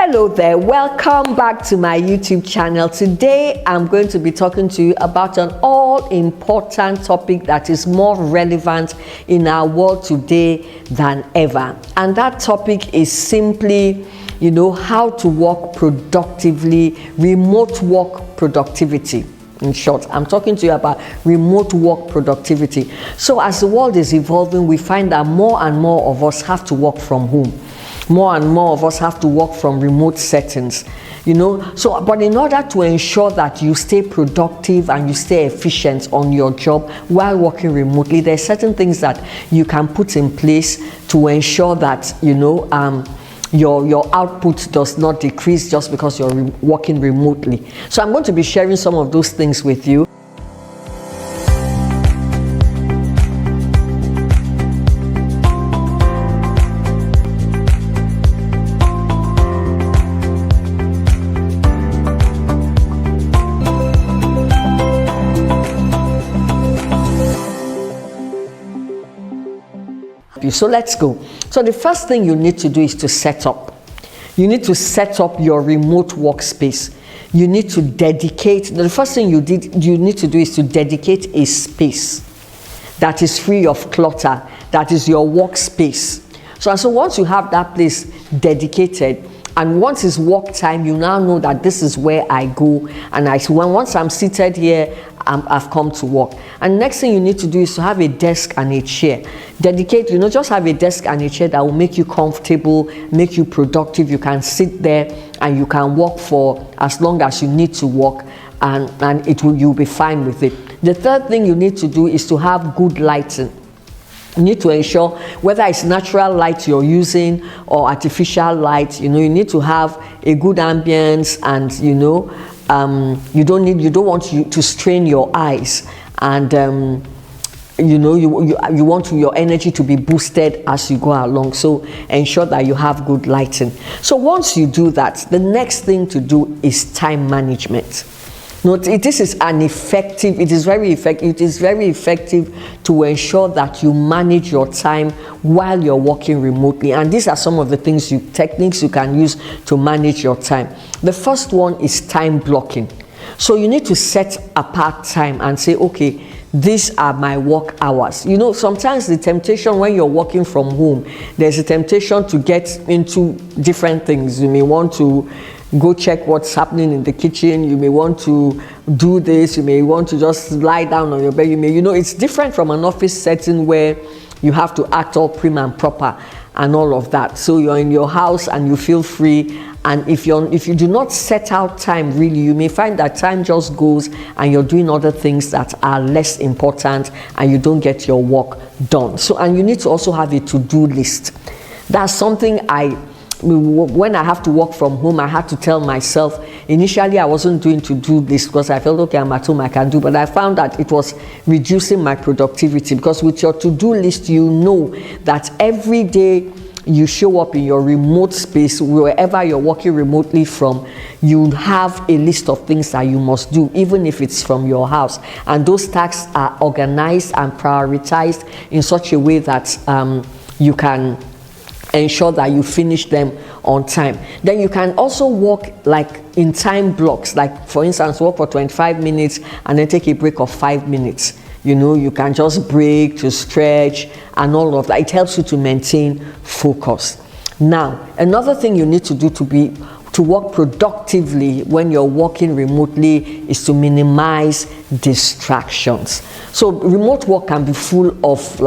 Hello there, welcome back to my YouTube channel. Today I'm going to be talking to you about an all-important topic that is more relevant in our world today than ever. And that topic is simply, how to work productively, remote work productivity. In short, I'm talking to you about remote work productivity. So as the world is evolving, we find that more and more of us have to work from home. More and more of us have to work from remote settings, but in order to ensure that you stay productive and you stay efficient on your job while working remotely, there are certain things that you can put in place to ensure that your output does not decrease just because you're working remotely. So I'm going to be sharing some of those things with you. So let's go. So the first thing you need to do is to set up. You need to set up your remote workspace. You need to dedicate, the first thing you need to do is to dedicate a space that is free of clutter, that is your workspace. So once you have that place dedicated, and once it's work time, you now know that this is where I go, and once I'm seated here, I've come to work. And next thing you need to do is to have a desk and a chair. Dedicate, just have a desk and a chair that will make you comfortable, make you productive. You can sit there and you can work for as long as you need to work, and you'll be fine with it. The third thing you need to do is to have good lighting. You need to ensure whether it's natural light you're using or artificial light, you need to have a good ambience, and you don't want to strain your eyes, and you want your energy to be boosted as you go along. So ensure that you have good lighting. So once you do that, the next thing to do is time management. This is it is very effective to ensure that you manage your time while you're working remotely. And these are some of the techniques you can use to manage your time. The first one is time blocking. So you need to set apart time and say, okay, these are my work hours. Sometimes the temptation when you're working from home, there's a temptation to get into different things. You may want to go check what's happening in the kitchen. You may want to do this. You may want to just lie down on your bed. It's different from an office setting where you have to act all prim and proper and all of that. So you're in your house and you feel free. And if you do not set out time, really, you may find that time just goes and you're doing other things that are less important and you don't get your work done. And you need to also have a to-do list. That's something when I have to work from home, I had to tell myself, initially I wasn't doing to-do list because I felt, okay, I'm at home, I can do, but I found that it was reducing my productivity, because with your to-do list, you know that every day you show up in your remote space, wherever you're working remotely from, you have a list of things that you must do, even if it's from your house. And those tasks are organized and prioritized in such a way that you can ensure that you finish them on time. Then you can also work in time blocks, for instance, work for 25 minutes and then take a break of 5 minutes. You can just break to stretch and all of that. It helps you to maintain focus. Now, another thing you need to do to work productively when you're working remotely is to minimize distractions. So remote work can be full of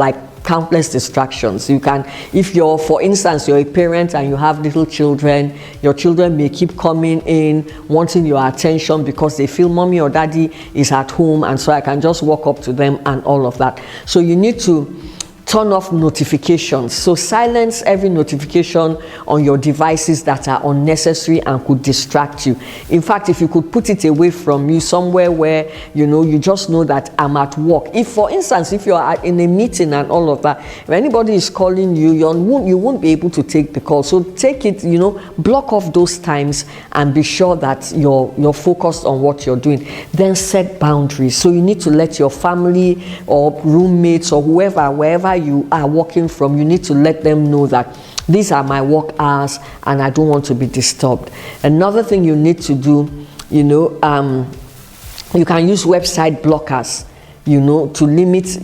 countless distractions. You can, if you're, for instance, you're a parent and you have little children, your children may keep coming in wanting your attention because they feel mommy or daddy is at home, and so I can just walk up to them and all of that. So you need to turn off notifications. So silence every notification on your devices that are unnecessary and could distract you. In fact, if you could put it away from you somewhere where you just know that I'm at work. If, for instance, if you're in a meeting and all of that, if anybody is calling you, you won't be able to take the call. So take it, block off those times and be sure that you're focused on what you're doing. Then set boundaries. So you need to let your family or roommates or wherever you are working from, you need to let them know that These are my work hours and I don't want to be disturbed. Another thing you need to do, you can use website blockers, to limit,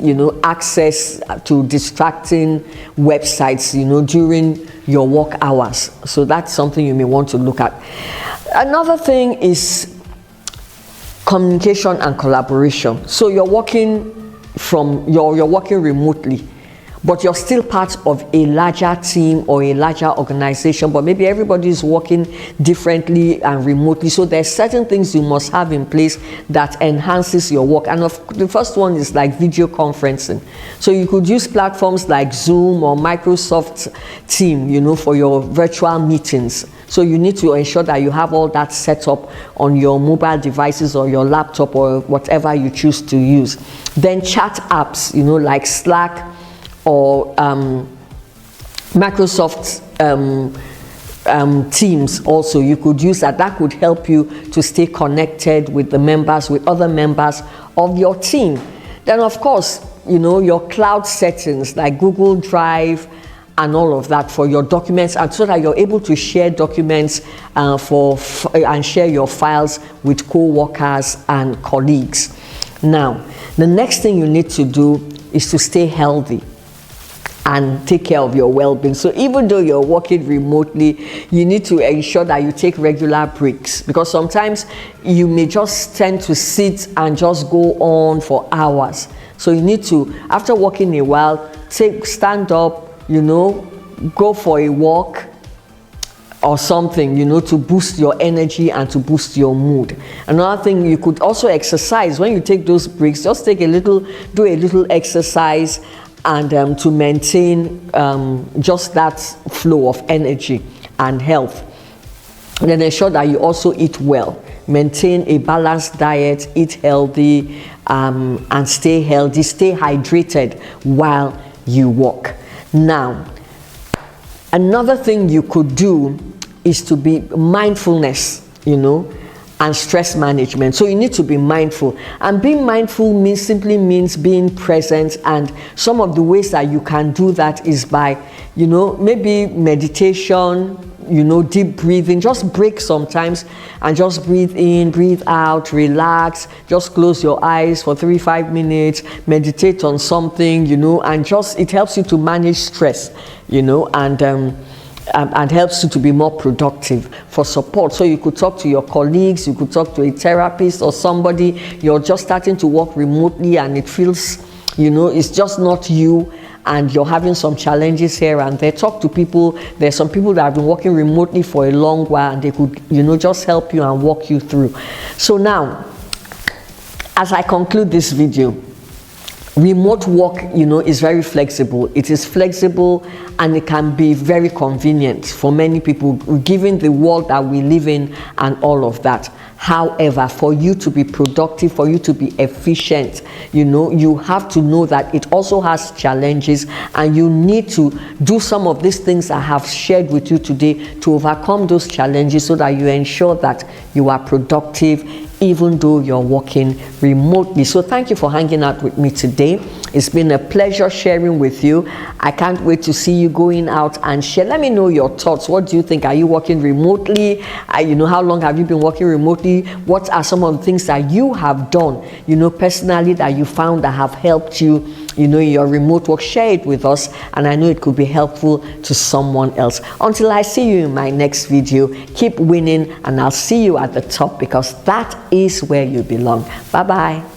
access to distracting websites, during your work hours. So that's something you may want to look at. Another thing is communication and collaboration. So you're working you're working remotely, but you're still part of a larger team or a larger organization, but maybe everybody is working differently and remotely. So there's certain things you must have in place that enhances your work. And the first one is like video conferencing. So you could use platforms like Zoom or Microsoft Teams, for your virtual meetings. So you need to ensure that you have all that set up on your mobile devices or your laptop or whatever you choose to use. Then chat apps, like Slack or Microsoft Teams also, you could use that could help you to stay connected with with other members of your team. Then of course, your cloud settings like Google Drive and all of that for your documents, and so that you're able to share documents and share your files with co-workers and colleagues. Now, the next thing you need to do is to stay healthy and take care of your well-being. So even though you're working remotely, you need to ensure that you take regular breaks, because sometimes you may just tend to sit and just go on for hours. So you need to, after working a while, stand up, go for a walk or something, to boost your energy and to boost your mood. Another thing, you could also exercise. When you take those breaks, just do a little exercise, and to maintain just that flow of energy and health. And then ensure that you also eat well. Maintain a balanced diet, eat healthy, and stay healthy, stay hydrated while you work. Now, another thing you could do is to be mindfulness, and stress management. So you need to be mindful, and being mindful simply means being present. And some of the ways that you can do that is by, maybe meditation, deep breathing. Just break sometimes and just breathe in, breathe out, relax, just close your eyes for 3-5 minutes, meditate on something, and it helps you to manage stress, and helps you to be more productive. For support, so you could talk to your colleagues, you could talk to a therapist or somebody. You're just starting to work remotely and it feels, it's just not you, and you're having some challenges here and there. Talk to people. There's some people that have been working remotely for a long while, and they could, just help you and walk you through. So now, as I conclude this video, remote work, is very flexible. It is flexible and it can be very convenient for many people, given the world that we live in and all of that. However, for you to be productive, for you to be efficient, you have to know that it also has challenges, and you need to do some of these things I have shared with you today to overcome those challenges, so that you ensure that you are productive even though you're working remotely. So thank you for hanging out with me today. It's been a pleasure sharing with you. I can't wait to see you going out and share. Let me know your thoughts. What do you think? Are you working remotely? How long have you been working remotely? What are some of the things that you have done, personally, that you found that have helped you, in your remote work? Share it with us, and I know it could be helpful to someone else. Until I see you in my next video, keep winning, and I'll see you at the top, because that is where you belong. Bye-bye.